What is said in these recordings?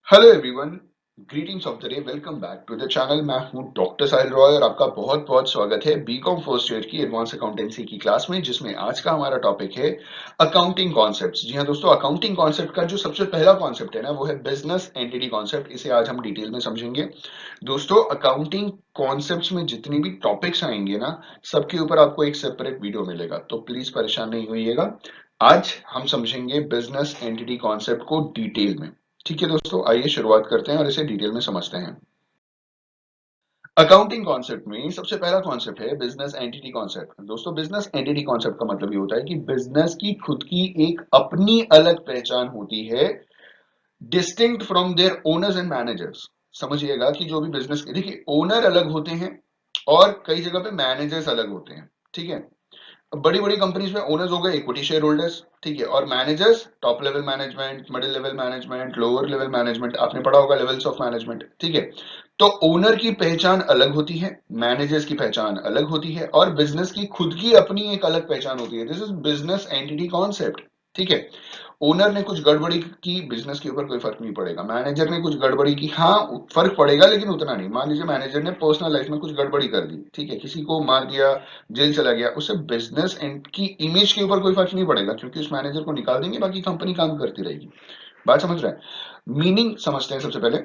Hello everyone, greetings of the day. Welcome back to the channel. मैं हूं doctor साहिल रॉय और आपका बहुत बहुत स्वागत है बीकॉम फर्स्ट ईयर की एडवांस अकाउंटेंसी की क्लास में, जिसमें आज का हमारा टॉपिक है अकाउंटिंग कॉन्सेप्ट्स। जी हां दोस्तों, अकाउंटिंग कॉन्सेप्ट का जो सबसे पहला कॉन्सेप्ट है ना, वो है बिजनेस एंटिटी कॉन्सेप्ट। इसे आज हम डिटेल में समझेंगे। दोस्तों, अकाउंटिंग कॉन्सेप्ट्स में जितनी भी टॉपिक्स आएंगे ना, सबके ऊपर आपको एक सेपरेट वीडियो मिलेगा, तो प्लीज परेशान नहीं होइएगा। आज हम समझेंगे बिजनेस एंटिटी कॉन्सेप्ट को डिटेल में। ठीक है दोस्तों, आइए शुरुआत करते हैं और इसे डिटेल में समझते हैं। अकाउंटिंग कॉन्सेप्ट में सबसे पहला कॉन्सेप्ट है बिजनेस एंटिटी कॉन्सेप्ट। दोस्तों, बिजनेस एंटिटी कॉन्सेप्ट का मतलब ये होता है कि बिजनेस की खुद की एक अपनी अलग पहचान होती है, distinct from their owners and managers. समझिएगा कि जो भी बिजनेस के, देखिए, ओनर अलग होते हैं और कई जगह पे मैनेजर्स अलग होते हैं। ठीक है, बड़ी बड़ी कंपनीज में ओनर्स हो गए इक्विटी शेयर होल्डर्स, ठीक है, और managers top level management, middle level management, lower level management. आपने पढ़ा होगा लेवल्स ऑफ मैनेजमेंट। ठीक है, तो ओनर की पहचान अलग होती है, मैनेजर्स की पहचान अलग होती है, और बिजनेस की खुद की अपनी एक अलग पहचान होती है। This is business entity concept. ठीक है, ओनर ने कुछ गड़बड़ी की, बिजनेस के ऊपर कोई फर्क नहीं पड़ेगा। मैनेजर ने कुछ गड़बड़ी की, हाँ फर्क पड़ेगा, लेकिन उतना नहीं। मान लीजिए मैनेजर ने पर्सनल लाइफ में कुछ गड़बड़ी कर दी, ठीक है, किसी को मार दिया, जेल चला गया, उससे बिजनेस एंड की इमेज के ऊपर कोई फर्क नहीं पड़ेगा, क्योंकि उस मैनेजर को निकाल देंगे, बाकी कंपनी काम करती रहेगी। बात समझ रहे हैं? मीनिंग समझते हैं सबसे पहले।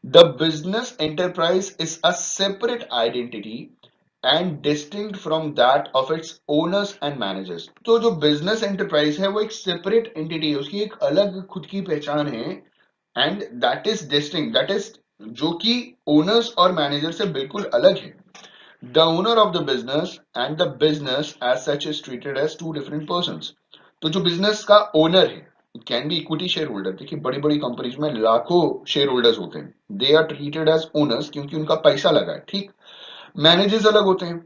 The business enterprise is a separate identity and distinct from that of its owners and managers. तो जो बिजनेस एंटरप्राइज है वो एक सेपरेट एंटिटी है, उसकी एक अलग खुद की पहचान है। And that is distinct, that is जो कि ओनर्स और मैनेजर से बिल्कुल अलग है। The owner of the business and the business as such is treated as two different persons. तो जो बिजनेस का ओनर है, can be equity share holder. देखिए, बड़ी बड़ी कंपनीज में लाखों शेयर होल्डर्स होते हैं, they are treated as owners क्योंकि उनका पैसा लगा है। ठीक, मैनेजर्स अलग होते हैं,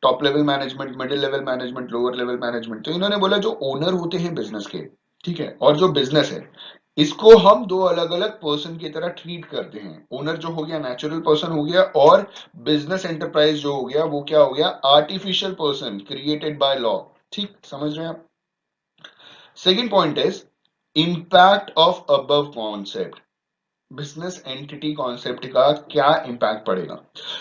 top level management, middle level management, lower level management. तो इन्होंने बोला जो ओनर होते हैं बिजनेस के, ठीक है, और जो बिजनेस है, इसको हम दो अलग अलग पर्सन की तरह ट्रीट करते हैं। ओनर जो हो गया नेचुरल पर्सन हो गया, और बिजनेस एंटरप्राइज जो हो गया वो क्या हो गया, artificial person created by law. ठीक, समझ रहे हैं आप? Second point is impact of above concept. Business entity concept का क्या इंपैक्ट पड़ेगा।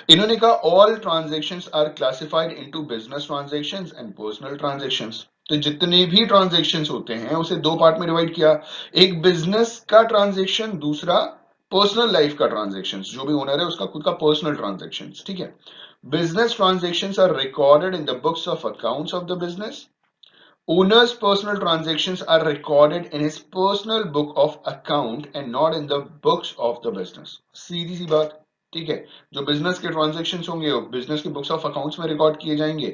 इन्होंने कहा all transactions are classified into business transactions and personal transactions. तो जितने भी ट्रांजैक्शंस होते हैं उसे दो पार्ट में डिवाइड किया। एक बिजनेस का ट्रांजैक्शन, दूसरा पर्सनल लाइफ का ट्रांजैक्शन। जो भी ओनर है उसका खुद का पर्सनल ट्रांजैक्शन। ठीक है, business transactions are recorded in the books of accounts of the business. Owner's personal transactions are recorded in his personal book of account and not in the books of the business. सीधी सी बात। ठीक है, जो business के transactions होंगे वो business के books of accounts में record किए जाएंगे।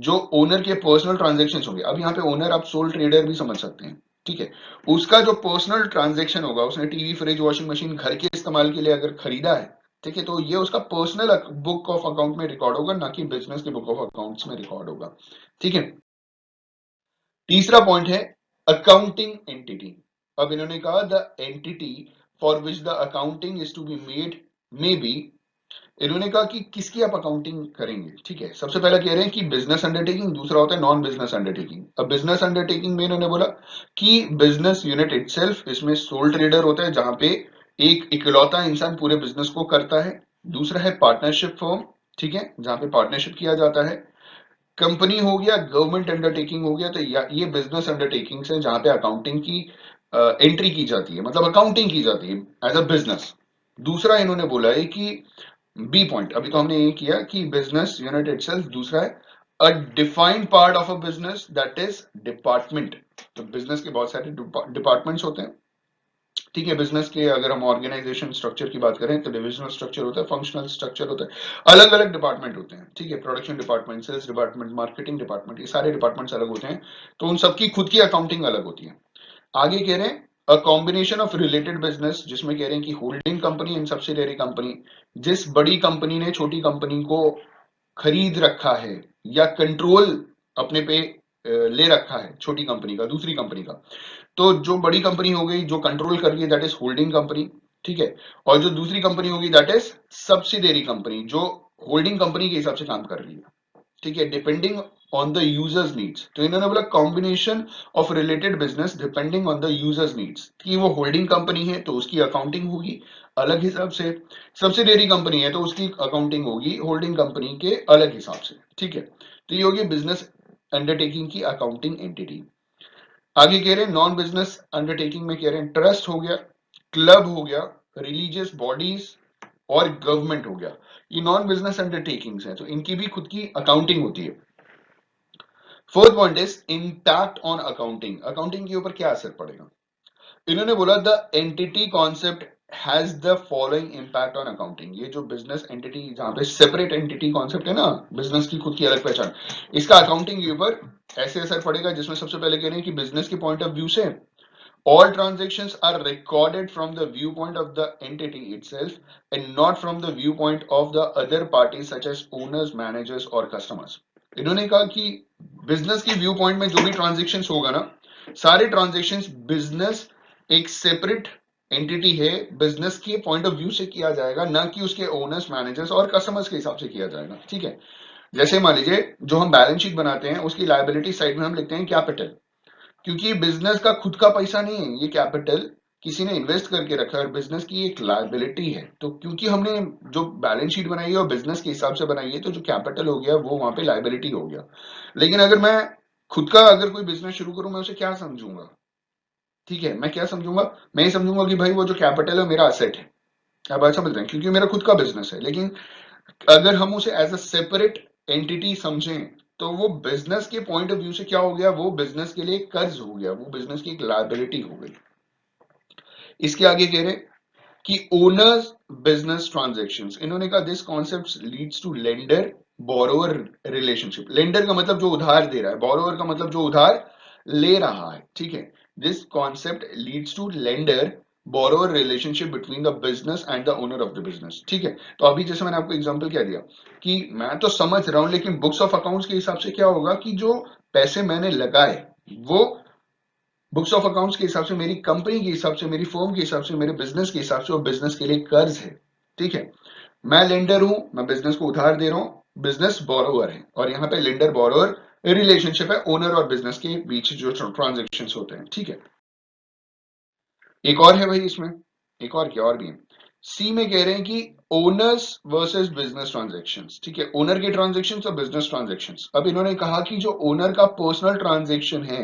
जो ओनर के पर्सनल ट्रांजेक्शन्स होंगे, अब यहाँ पे ओनर आप सोल ट्रेडर भी समझ सकते हैं। ठीक है, उसका जो पर्सनल ट्रांजेक्शन होगा, उसने टीवी, फ्रिज, वॉशिंग मशीन घर के इस्तेमाल के लिए अगर खरीदा है, ठीक है, तो ये उसका पर्सनल बुक ऑफ अकाउंट में रिकॉर्ड होगा, ना कि बिजनेस के बुक ऑफ अकाउंट्स में रिकॉर्ड होगा। ठीक है, तीसरा पॉइंट है अकाउंटिंग एंटिटी। अब इन्होंने कहा the entity for which the accounting is to be made may be. इन्होंने कहा कि किसकी आप अकाउंटिंग करेंगे। ठीक है, सबसे पहले कह रहे हैं कि बिजनेस अंडरटेकिंग, दूसरा होता है नॉन बिजनेस अंडरटेकिंग। अब बिजनेस अंडरटेकिंग में इन्होंने बोला कि बिजनेस यूनिट इटसेल्फ, इसमें सोल ट्रेडर होता है जहां पे एक इकलौता इंसान पूरे बिजनेस को करता है। दूसरा है पार्टनरशिप फर्म, ठीक है, जहां पे पार्टनरशिप किया जाता है। कंपनी हो गया, गवर्नमेंट अंडरटेकिंग हो गया। तो ये बिजनेस अंडरटेकिंग्स है जहां पे अकाउंटिंग की एंट्री की जाती है, मतलब अकाउंटिंग की जाती है एज अ बिजनेस। दूसरा इन्होंने बोला है कि बी पॉइंट, अभी तो हमने ये किया कि बिजनेस यूनिट इटसेल्फ। दूसरा है a defined part of a business that is department. तो बिजनेस के बहुत सारे डिपार्टमेंट्स होते हैं। ठीक है, बिजनेस के अगर हम ऑर्गेनाइजेशन स्ट्रक्चर की बात करें तो डिविजनल स्ट्रक्चर होता है, फंक्शनल स्ट्रक्चर होता है, अलग अलग डिपार्टमेंट होते हैं। ठीक है, production department, sales department, marketing department, ये सारे डिपार्टमेंट्स अलग होते हैं। तो उन सबकी खुद की अकाउंटिंग अलग होती है। आगे कह रहे हैं a combination of related business, जिसमें कह रहे हैं कि holding company and subsidiary company. जिस बड़ी कंपनी ने छोटी कंपनी को खरीद रखा है या कंट्रोल अपने पे ले रखा है, छोटी कंपनी का, दूसरी कंपनी का, तो जो बड़ी कंपनी हो गई जो कंट्रोल कर रही है, दैट इज होल्डिंग कंपनी। ठीक है, और जो दूसरी कंपनी होगी दैट इज सब्सिडियरी कंपनी, जो होल्डिंग कंपनी के हिसाब से काम कर रही है। ठीक है, depending on the users needs. तो इन्होंने बोला combination of related business depending on the users needs, कि वो होल्डिंग कंपनी है तो उसकी अकाउंटिंग होगी अलग हिसाब से, सब्सिडियरी कंपनी है तो उसकी अकाउंटिंग होगी होल्डिंग कंपनी के अलग हिसाब से, ठीक है। तो ये होगी बिजनेस अंडरटेकिंग की अकाउंटिंग एंटिटी। आगे कह रहे हैं नॉन बिजनेस अंडरटेकिंग में कह रहे हैं ट्रस्ट हो गया, क्लब हो गया, रिलीजियस बॉडीज और गवर्नमेंट हो गया। ये नॉन बिजनेस अंडरटेकिंग्स हैं, तो इनकी भी खुद की अकाउंटिंग होती है। Fourth point is impact on accounting. Accounting के ऊपर क्या असर पड़ेगा? इन्होंने बोला the entity concept has the following impact on accounting. ये जो बिजनेस एंटिटी, जहां पे सेपरेट एंटिटी कॉन्सेप्ट है ना, बिजनेस की खुद की अलग पहचान, इसका अकाउंटिंग के ऊपर ऐसे असर पड़ेगा जिसमें सबसे पहले कह रहे हैं कि बिजनेस के पॉइंट ऑफ व्यू से all transactions are recorded from the viewpoint of the entity itself and not from the viewpoint of the other parties such as owners, managers और customers। इन्होंने कहा कि बिजनेस की व्यू पॉइंट में जो भी transactions होगा ना, सारे ट्रांजेक्शन्स बिजनेस एक सेपरेट एंटिटी है, बिजनेस के पॉइंट ऑफ व्यू से किया जाएगा, ना कि उसके ओनर्स, मैनेजर्स और कस्टमर्स के हिसाब से किया जाएगा, ठीक है। जैसे मान लीजिए जो हम बैलेंस शीट बनाते हैं उसकी लायबिलिटी साइड में हम लिखते हैं कैपिटल, क्योंकि बिजनेस का खुद का पैसा नहीं है, ये कैपिटल किसी ने इन्वेस्ट करके रखा है और बिजनेस की एक लायबिलिटी है। तो क्योंकि हमने जो बैलेंस शीट बनाई है और बिजनेस के हिसाब से बनाई है, तो जो कैपिटल हो गया वो वहां पे लायबिलिटी हो गया। लेकिन अगर मैं खुद का अगर कोई बिजनेस शुरू करूं, मैं उसे क्या समझूंगा? ठीक है, मैं क्या समझूंगा? मैं ये समझूंगा कि भाई वो जो कैपिटल है मेरा असेट है। आप बात समझ रहे हैं, क्योंकि मेरा खुद का बिजनेस है। लेकिन अगर हम उसे एज अ सेपरेट एंटिटी समझें, तो वो बिजनेस के पॉइंट ऑफ व्यू से क्या हो गया, वो बिजनेस के लिए कर्ज हो गया, वो बिजनेस की एक लायबिलिटी हो गई। इसके आगे कह रहे हैं कि ओनर्स बिजनेस ट्रांजैक्शंस। इन्होंने कहा this concept leads to lender borrower relationship. Lender का मतलब जो उधार दे रहा है, बोरोवर का मतलब जो उधार ले रहा है, ठीक है। This concept leads to lender borrower relationship between the business and the owner of the business, ठीक है। तो अभी जैसे मैंने आपको एग्जांपल क्या दिया कि मैं तो समझ रहा हूं, लेकिन बुक्स ऑफ अकाउंट्स के हिसाब से क्या होगा कि जो पैसे मैंने लगाए वो बुक्स ऑफ अकाउंट्स के हिसाब से, मेरी कंपनी के हिसाब से, मेरी फर्म के हिसाब से, मेरे बिजनेस के हिसाब से, वो बिजनेस के लिए कर्ज है, ठीक है। मैं लेंडर हूं, मैं बिजनेस को उधार दे रहा हूं, बिजनेस बोरोवर है, और यहाँ पे लेंडर बोरोवर रिलेशनशिप है ओनर और बिजनेस के बीच जो ट्रांजेक्शन होते हैं, ठीक है। एक और है भाई इसमें, एक और क्या और भी है। सी में कह रहे हैं कि ओनर्स वर्सेस बिजनेस ट्रांजैक्शंस, ठीक है, ओनर के ट्रांजैक्शंस और बिजनेस ट्रांजैक्शंस। अब इन्होंने कहा कि जो ओनर का पर्सनल ट्रांजैक्शन है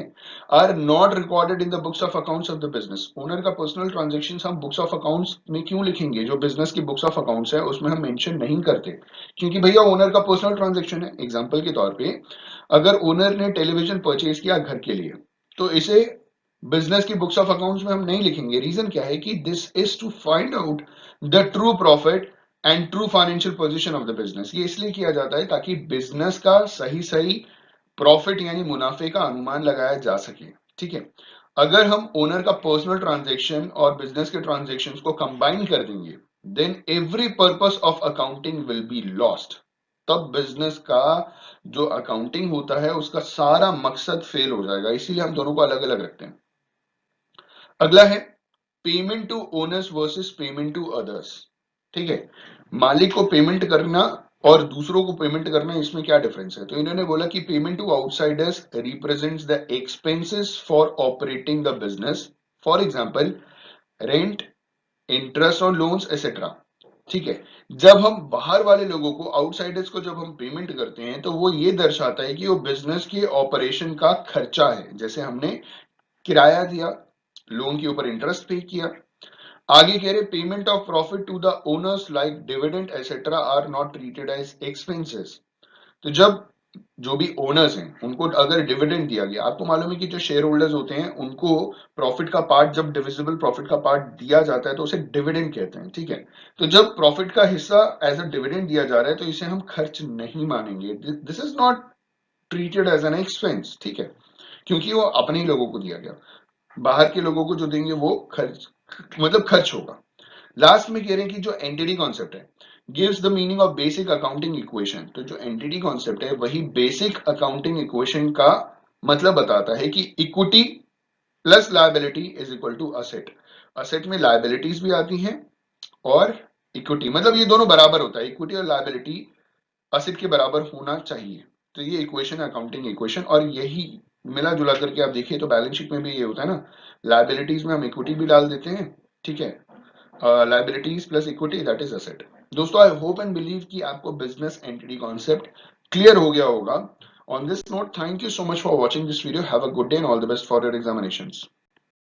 are not recorded in the books of accounts of the business. Owner का पर्सनल ट्रांजैक्शंस हम बुक्स ऑफ अकाउंट्स में क्यों लिखेंगे? जो बिजनेस की बुक्स ऑफ अकाउंट्स है उसमें हम मेंशन नहीं करते, क्योंकि भैया ओनर का पर्सनल ट्रांजैक्शन है। एग्जांपल के तौर पे अगर ओनर ने टेलीविजन परचेज किया घर के लिए, तो इसे बिजनेस की बुक्स ऑफ अकाउंट्स में हम नहीं लिखेंगे। रीजन क्या है कि this is to find out the true profit and true financial position of the business. ये इसलिए किया जाता है ताकि बिजनेस का सही सही प्रॉफिट यानी मुनाफे का अनुमान लगाया जा सके, ठीक है। अगर हम ओनर का पर्सनल ट्रांजैक्शन और बिजनेस के ट्रांजैक्शंस को कंबाइन कर देंगे, then every purpose of accounting will be lost. तब बिजनेस का जो अकाउंटिंग होता है उसका सारा मकसद फेल हो जाएगा, इसीलिए हम दोनों को अलग अलग रखते हैं। अगला है payment to owners versus payment to others, ठीक है। मालिक को पेमेंट करना और दूसरों को पेमेंट करना, इसमें क्या डिफरेंस है? तो इन्होंने बोला कि payment to outsiders represents the expenses for operating the business, for example rent, interest on loans etcetera, ठीक है। जब हम बाहर वाले लोगों को, आउटसाइडर्स को जब हम पेमेंट करते हैं, तो वो ये दर्शाता है कि वो बिजनेस के ऑपरेशन का खर्चा है। जैसे हमने किराया दिया, लोन के ऊपर इंटरेस्ट पे किया। आगे कह रहे payment of profit to the owners like dividend etcetera are not treated as expenses. तो जब जो भी ओनर्स हैं उनको अगर डिविडेंड दिया गया, आपको मालूम है कि जो शेयर होल्डर्स होते हैं उनको प्रॉफिट का पार्ट, जब डिविजिबल प्रॉफिट का पार्ट दिया जाता है तो उसे डिविडेंड कहते हैं, ठीक है। तो जब प्रॉफिट का हिस्सा एज अ डिविडेंड दिया जा रहा है तो इसे हम खर्च नहीं मानेंगे, this is not treated as an expense, ठीक है, क्योंकि वो अपने ही लोगों को दिया गया। बाहर के लोगों को जो देंगे वो खर्च, मतलब खर्च होगा। लास्ट में कह रहे हैं कि जो एंटिटी कॉन्सेप्ट है gives the meaning of basic accounting equation. तो जो एंटिटी कॉन्सेप्ट है वही बेसिक अकाउंटिंग इक्वेशन का मतलब बताता है कि equity plus liability is equal to asset. Asset में लायबिलिटीज भी आती हैं और इक्विटी, मतलब ये दोनों बराबर होता है, इक्विटी और लायबिलिटी असेट के बराबर होना चाहिए। तो ये इक्वेशन है, अकाउंटिंग इक्वेशन, और यही मिला जुला करके आप देखिए तो बैलेंस शीट में भी ये होता है ना, लाइबिलिटीज में हम इक्विटी भी डाल देते हैं, ठीक है, liabilities plus equity that is asset. दोस्तों आई होप एंड बिलीव कि आपको बिजनेस एंटिटी कॉन्सेप्ट क्लियर हो गया होगा। On this note, thank you so much for watching this video, have a good day and all the best for your examinations.